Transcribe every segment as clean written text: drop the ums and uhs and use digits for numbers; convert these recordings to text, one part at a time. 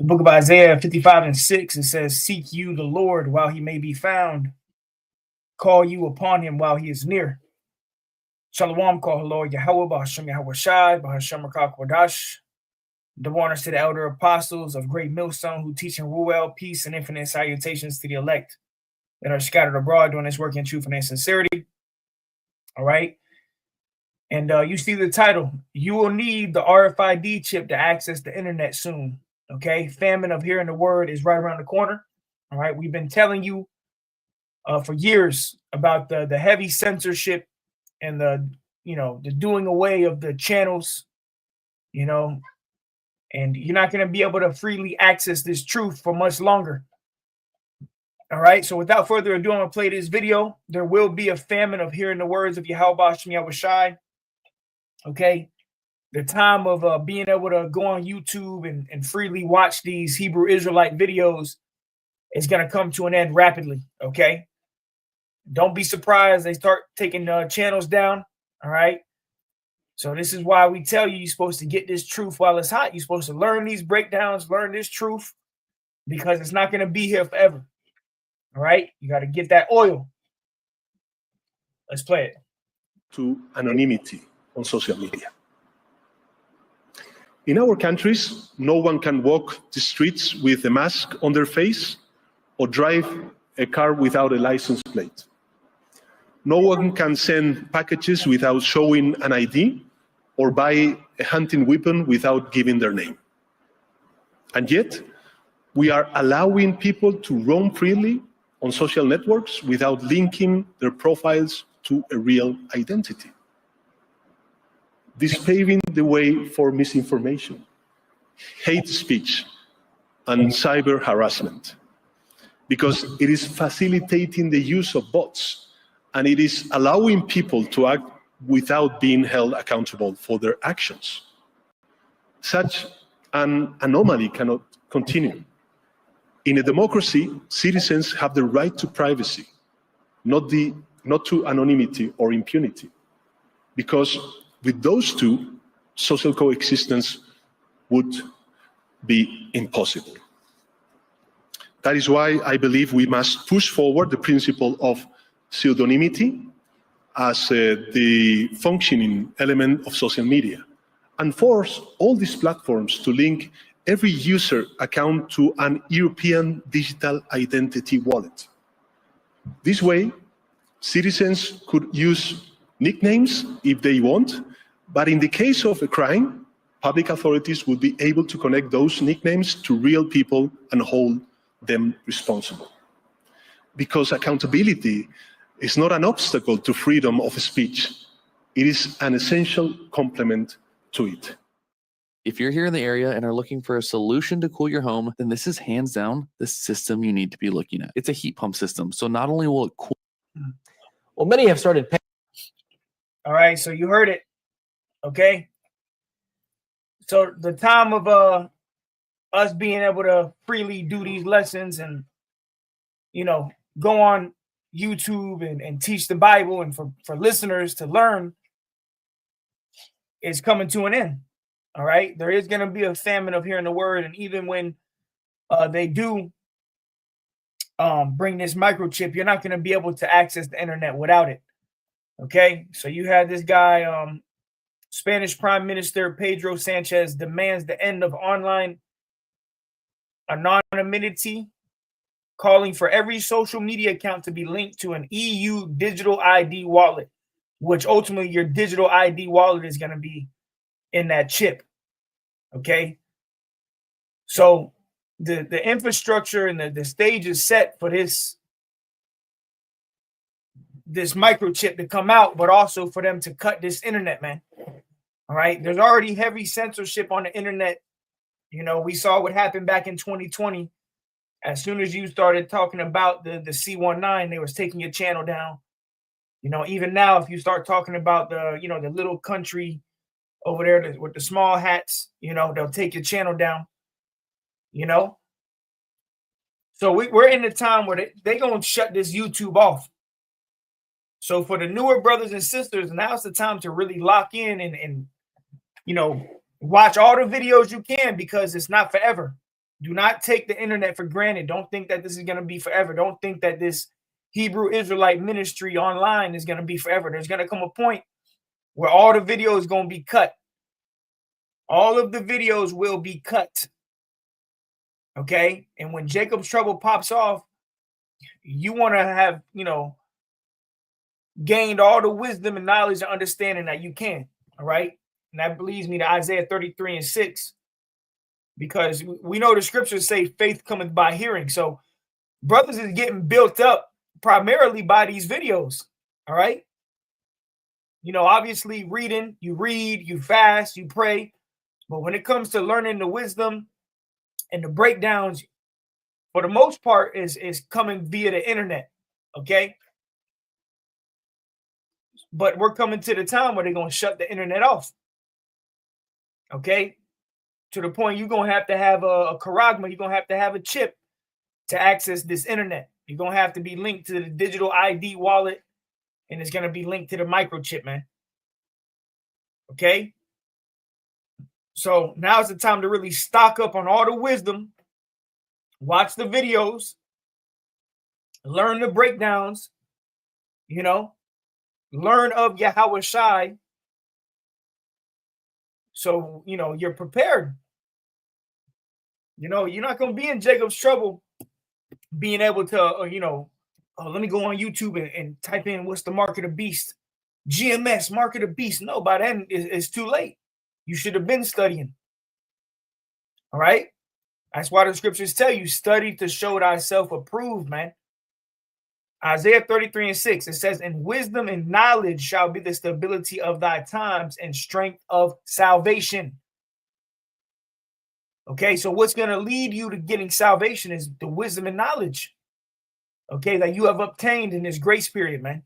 book of Isaiah 55:6, it says, seek you the Lord while he may be found. Call you upon him while he is near. Shalom, call Lord Yahweh, Bahashem Yahweh Shai, Bahashem Rakak Wadash. The honors to the elder apostles of Great Millstone who teach in Ruel, peace, and infinite salutations to the elect that are scattered abroad doing this work in truth and sincerity. All right. And you see the title. You will need the RFID chip to access the internet soon. Okay. Famine of hearing the word is right around the corner. All right. We've been telling you for years about the heavy censorship and the doing away of the channels, and you're not going to be able to freely access this truth for much longer. All right. So without further ado, I'm going to play this video. There will be a famine of hearing the words of Yahweh Shem Yahweh Shai. Okay. The time of being able to go on YouTube and freely watch these Hebrew Israelite videos is going to come to an end rapidly. Okay. Don't be surprised they start taking channels down. All right. So this is why we tell you you're supposed to get this truth while it's hot. You're supposed to learn these breakdowns, learn this truth, because it's not going to be here forever. All right. You got to get that oil. Let's play it. To anonymity on social media. In our countries, no one can walk the streets with a mask on their face or drive a car without a license plate. No one can send packages without showing an ID or buy a hunting weapon without giving their name. And yet, we are allowing people to roam freely on social networks without linking their profiles to a real identity. This paving the way for misinformation, hate speech, and cyber harassment, because it is facilitating the use of bots, and it is allowing people to act without being held accountable for their actions. Such an anomaly cannot continue. In a democracy, citizens have the right to privacy, not to anonymity or impunity, because with those two, social coexistence would be impossible. That is why I believe we must push forward the principle of pseudonymity as the functioning element of social media, and force all these platforms to link every user account to an European digital identity wallet. This way, citizens could use nicknames if they want, but in the case of a crime, public authorities would be able to connect those nicknames to real people and hold them responsible. Because accountability is not an obstacle to freedom of speech. It is an essential complement to it. If you're here in the area and are looking for a solution to cool your home, then this is hands down the system you need to be looking at. It's a heat pump system. So not only will it cool. Well, many have started paying. All right. So you heard it. Okay. So the time of us being able to freely do these lessons and, go on YouTube and teach the Bible and for listeners to learn is coming to an end. All right. There is going to be a famine of hearing the word. And even when they do bring this microchip, you're not going to be able to access the internet without it. Okay. So you had this guy, Spanish Prime Minister Pedro Sanchez demands the end of online anonymity, calling for every social media account to be linked to an EU digital ID wallet, which ultimately your digital ID wallet is going to be in that chip. Okay. So the infrastructure and the stage is set for this microchip to come out, but also for them to cut this internet, man. All right. There's already heavy censorship on the internet. We saw what happened back in 2020. As soon as you started talking about the C19, they was taking your channel down. Even now, if you start talking about the little country over there with the small hats, they'll take your channel down. So we're in the time where they're going to shut this YouTube off. So for the newer brothers and sisters, now's the time to really lock in and watch all the videos you can, because it's not forever. Do not take the internet for granted. Don't think that this is going to be forever. Don't think that this Hebrew Israelite ministry online is going to be forever. There's going to come a point where all the videos are going to be cut. All of the videos will be cut. Okay? And when Jacob's trouble pops off, you want to have, gained all the wisdom and knowledge and understanding that you can. All right? And that leads me to Isaiah 33:6. Because we know the scriptures say faith cometh by hearing. So brothers is getting built up primarily by these videos. All right. Obviously reading, you read, you fast, you pray. But when it comes to learning the wisdom and the breakdowns, for the most part, is coming via the internet. Okay. But we're coming to the time where they're going to shut the internet off. Okay. To the point you're going to have a charagma, you're going to have a chip to access this internet. You're going to have to be linked to the digital ID wallet, and it's going to be linked to the microchip, man. Okay? So now's the time to really stock up on all the wisdom, watch the videos, learn the breakdowns, learn of Yahweh Shai. So, you're prepared. You're not going to be in Jacob's trouble being able to, let me go on YouTube and type in what's the mark of the beast. GMS, mark of the beast. No, by then it's too late. You should have been studying. All right? That's why the scriptures tell you, study to show thyself approved, man. Isaiah 33:6, it says, and wisdom and knowledge shall be the stability of thy times and strength of salvation. Okay, so what's going to lead you to getting salvation is the wisdom and knowledge, okay, that you have obtained in this grace period, man.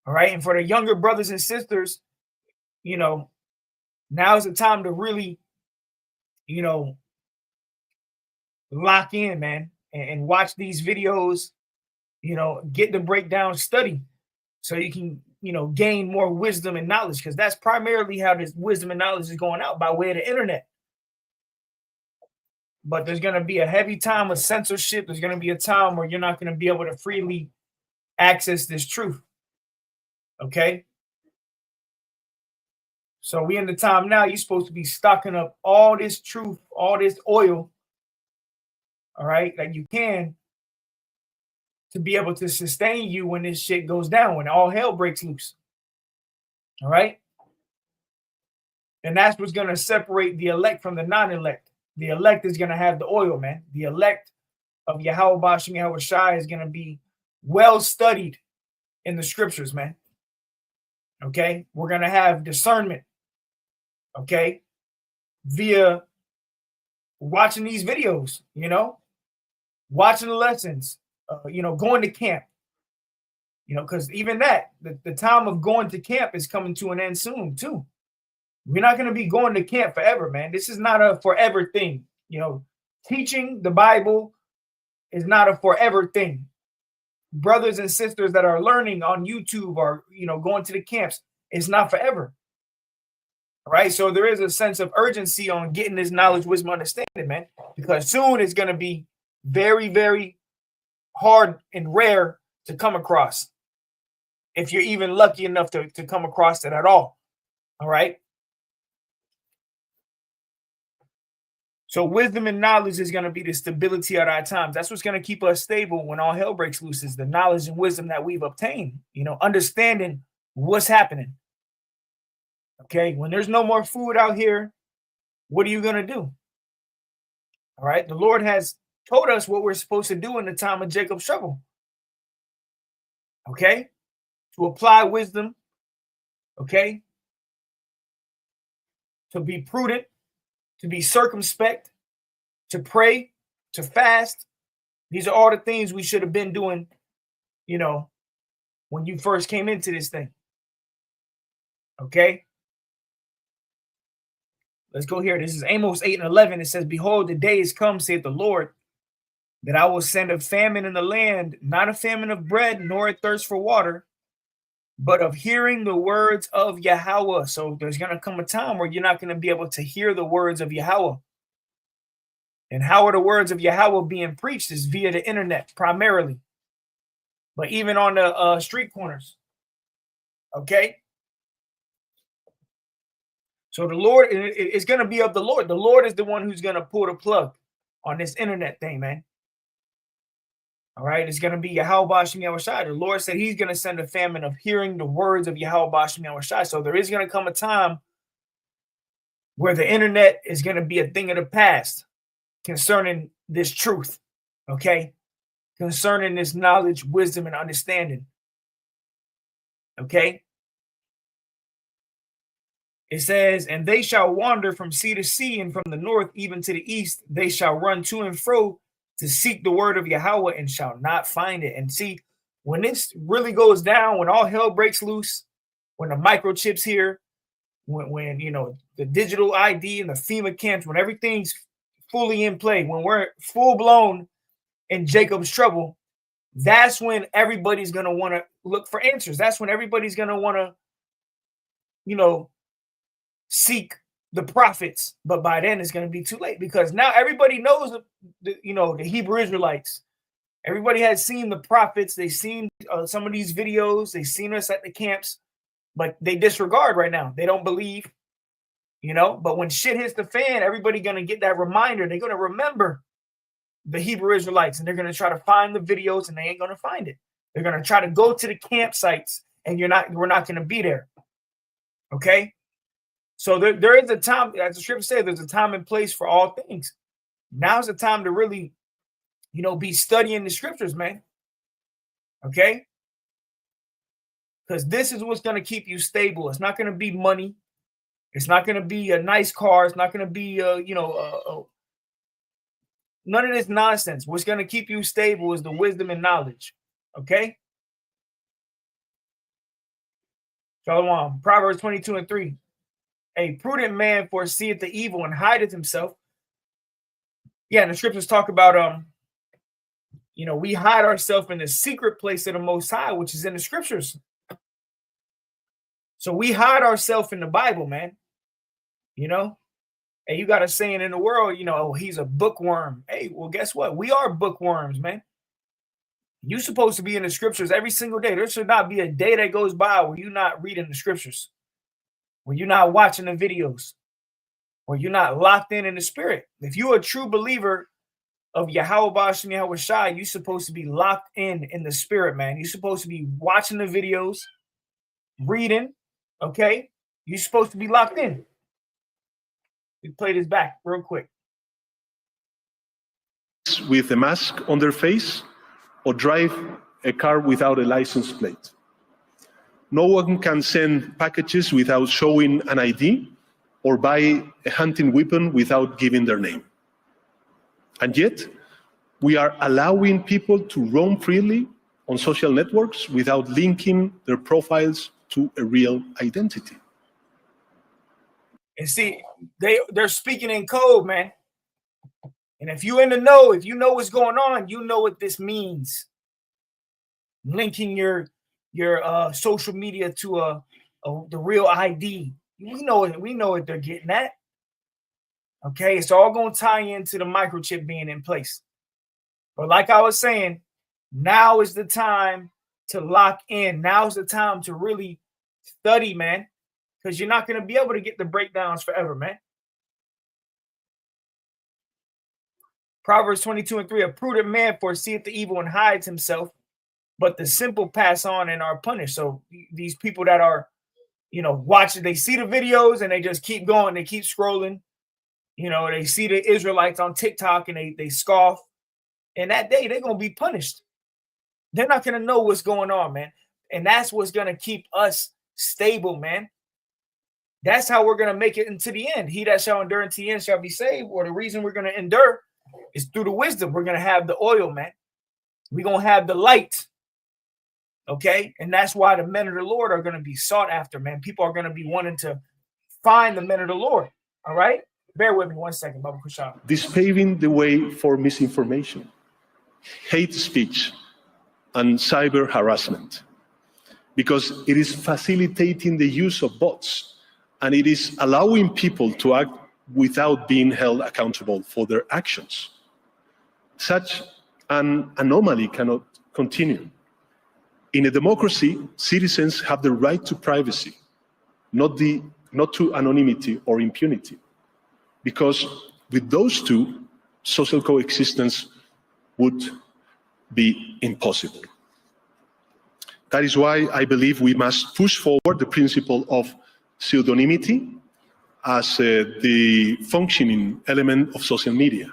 All right, and for the younger brothers and sisters, now is the time to really, lock in, man. And watch these videos, get the breakdown, study, so you can, gain more wisdom and knowledge, because that's primarily how this wisdom and knowledge is going out, by way of the internet. But there's going to be a heavy time of censorship. There's going to be a time where you're not going to be able to freely access this truth. Okay? So we in the time now, you're supposed to be stocking up all this truth, all this oil, all right, that you can, to be able to sustain you when this shit goes down, when all hell breaks loose. All right? And that's what's going to separate the elect from the non-elect. The elect is going to have the oil, man. The elect of Yahweh Bashim Yahweh Shai is going to be well studied in the scriptures, man. Okay? We're going to have discernment, okay, via watching these videos, watching the lessons, going to camp, because even that, the time of going to camp is coming to an end soon too. We're not going to be going to camp forever, man. This is not a forever thing. Teaching the Bible is not a forever thing. Brothers and sisters that are learning on YouTube or, going to the camps, it's not forever. All right. So there is a sense of urgency on getting this knowledge, wisdom, understanding, man, because soon it's going to be very, very hard and rare to come across, if you're even lucky enough to come across it at all. All right. So wisdom and knowledge is going to be the stability of our times. That's what's going to keep us stable when all hell breaks loose, is the knowledge and wisdom that we've obtained, understanding what's happening. Okay. When there's no more food out here, what are you going to do? All right. The Lord has told us what we're supposed to do in the time of Jacob's trouble. Okay. To apply wisdom. Okay. To be prudent, to be circumspect, to pray, to fast. These are all the things we should have been doing, when you first came into this thing. Okay. Let's go here. This is Amos 8:11. It says, behold, the day is come, saith the Lord, that I will send a famine in the land, not a famine of bread, nor a thirst for water, but of hearing the words of Yahweh. So there's going to come a time where you're not going to be able to hear the words of Yahweh. And how are the words of Yahweh being preached? Is via the internet primarily, but even on the street corners. Okay. So the Lord is going to be of the Lord. The Lord is the one who's going to pull the plug on this internet thing, man. All right. It's going to be Yahweh Bashim Yahushai. The Lord said he's going to send a famine of hearing the words of Yahweh Bashim Yahushai. So there is going to come a time where the internet is going to be a thing of the past concerning this truth. Okay. Concerning this knowledge, wisdom, and understanding. Okay. It says, and they shall wander from sea to sea, and from the north even to the east. They shall run to and fro to seek the word of Yahweh and shall not find it. And see, when this really goes down, when all hell breaks loose, when the microchips here, when you know, the digital ID and the FEMA camps, when everything's fully in play, when we're full blown in Jacob's trouble, that's when everybody's going to want to look for answers. That's when everybody's going to want to, you know, seek the prophets. But by then it's going to be too late, because now everybody knows the Hebrew Israelites. Everybody has seen the prophets. They've seen some of these videos. They've seen us at the camps, but they disregard right now. They don't believe, but when shit hits the fan, everybody going to get that reminder. They're going to remember the Hebrew Israelites, and they're going to try to find the videos, and they ain't going to find it. They're going to try to go to the campsites, and we're not going to be there. Okay. So there is a time, as the scripture says, there's a time and place for all things. Now's the time to really, be studying the scriptures, man. Okay. Because this is what's going to keep you stable. It's not going to be money. It's not going to be a nice car. It's not going to be, none of this nonsense. What's going to keep you stable is the wisdom and knowledge. Okay. Shalom. Proverbs 22:3. A prudent man foreseeth the evil and hideth himself. Yeah, and the scriptures talk about, we hide ourselves in the secret place of the Most High, which is in the scriptures. So we hide ourselves in the Bible, man. And you got a saying in the world, oh, he's a bookworm. Hey, well, guess what? We are bookworms, man. You're supposed to be in the scriptures every single day. There should not be a day that goes by where you're not reading the scriptures, where you're not watching the videos, where you're not locked in the spirit. If you're a true believer of Yahweh Bashim Yahushai, you're supposed to be locked in the spirit, man. You're supposed to be watching the videos, reading, okay? You're supposed to be locked in. We play this back real quick. With a mask on their face, or drive a car without a license plate. No one can send packages without showing an ID, or buy a hunting weapon without giving their name. And yet, we are allowing people to roam freely on social networks without linking their profiles to a real identity. And see, they're speaking in code, man. And if you're in the know, if you know what's going on, you know what this means. Linking your social media to the real ID. We know what they're getting at. Okay, it's all going to tie into the microchip being in place. But like I was saying, now is the time to lock in. Now is the time to really study, man, because you're not going to be able to get the breakdowns forever, man. Proverbs 22:3, a prudent man foreseeth the evil and hides himself, but the simple pass on and are punished. So these people that are, watching, they see the videos and they just keep going. They keep scrolling. They see the Israelites on TikTok and they scoff. And that day, they're going to be punished. They're not going to know what's going on, man. And that's what's going to keep us stable, man. That's how we're going to make it into the end. He that shall endure unto the end shall be saved. Or the reason we're going to endure is through the wisdom. We're going to have the oil, man. We're going to have the light. Okay? And that's why the men of the Lord are going to be sought after, man. People are going to be wanting to find the men of the Lord. All right? Bear with me 1 second, Baba Kushal. This paving the way for misinformation, hate speech, and cyber harassment, because it is facilitating the use of bots, and it is allowing people to act without being held accountable for their actions. Such an anomaly cannot continue. In a democracy, citizens have the right to privacy, not to anonymity or impunity, because with those two, social coexistence would be impossible. That is why I believe we must push forward the principle of pseudonymity as the functioning element of social media,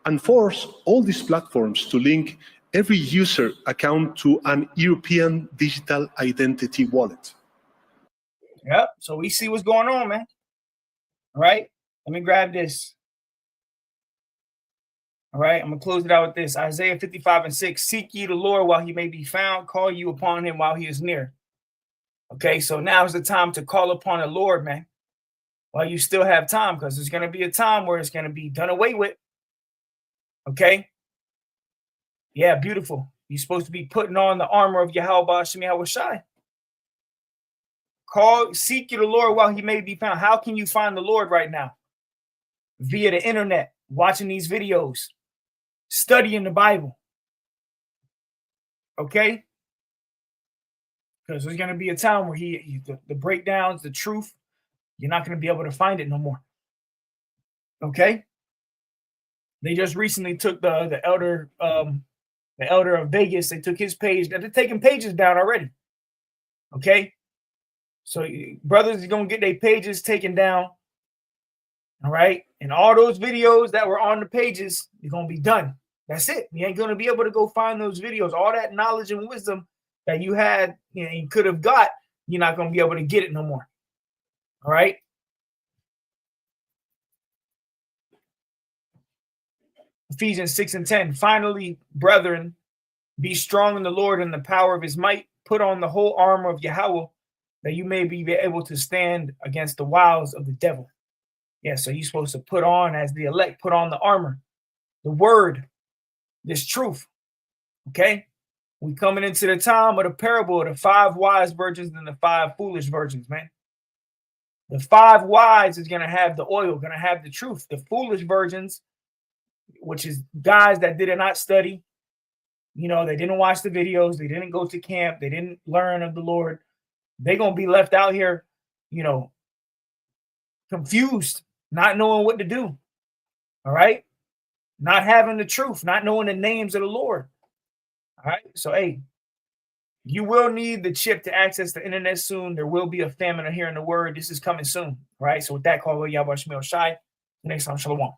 and force all these platforms to link every user account to an European digital identity wallet. Yep. So we see what's going on, man. All right. Let me grab this. All right. I'm going to close it out with this. Isaiah 55:6. Seek ye the Lord while he may be found. Call you upon him while he is near. Okay. So now is the time to call upon the Lord, man, while you still have time, because there's going to be a time where it's going to be done away with. Okay. Yeah. Beautiful. You're supposed to be putting on the armor of Yahweh Shem Yahushai. Seek you the Lord while he may be found. How can you find the Lord right now? Via the internet, watching these videos, studying the Bible. Okay? Because there's going to be a time where the breakdowns, the truth, you're not going to be able to find it no more. Okay? They just recently took the elder of Vegas. They took his page. They're taking pages down already. Okay? So brothers are going to get their pages taken down. All right. And all those videos that were on the pages, they're going to be done. That's it. You ain't going to be able to go find those videos. All that knowledge and wisdom that you had, you could have got, you're not going to be able to get it no more. All right. Ephesians 6:10. Finally, brethren, be strong in the Lord and the power of his might. Put on the whole armor of Yahweh, that you may be able to stand against the wiles of the devil. Yeah, so you're supposed to put on, as the elect, put on the armor, the word, this truth. Okay? We coming into the time of the parable of the 5 wise virgins and the 5 foolish virgins, man. The 5 wise is going to have the oil, going to have the truth. The foolish virgins, which is guys that did not study, they didn't watch the videos, they didn't go to camp, they didn't learn of the Lord. They're going to be left out here, confused, not knowing what to do. All right. Not having the truth, not knowing the names of the Lord. All right. So, hey, you will need the chip to access the internet soon. There will be a famine of hearing the word. This is coming soon. All right. So with that, call Yahweh Shemel Shai. Next time, Shalom.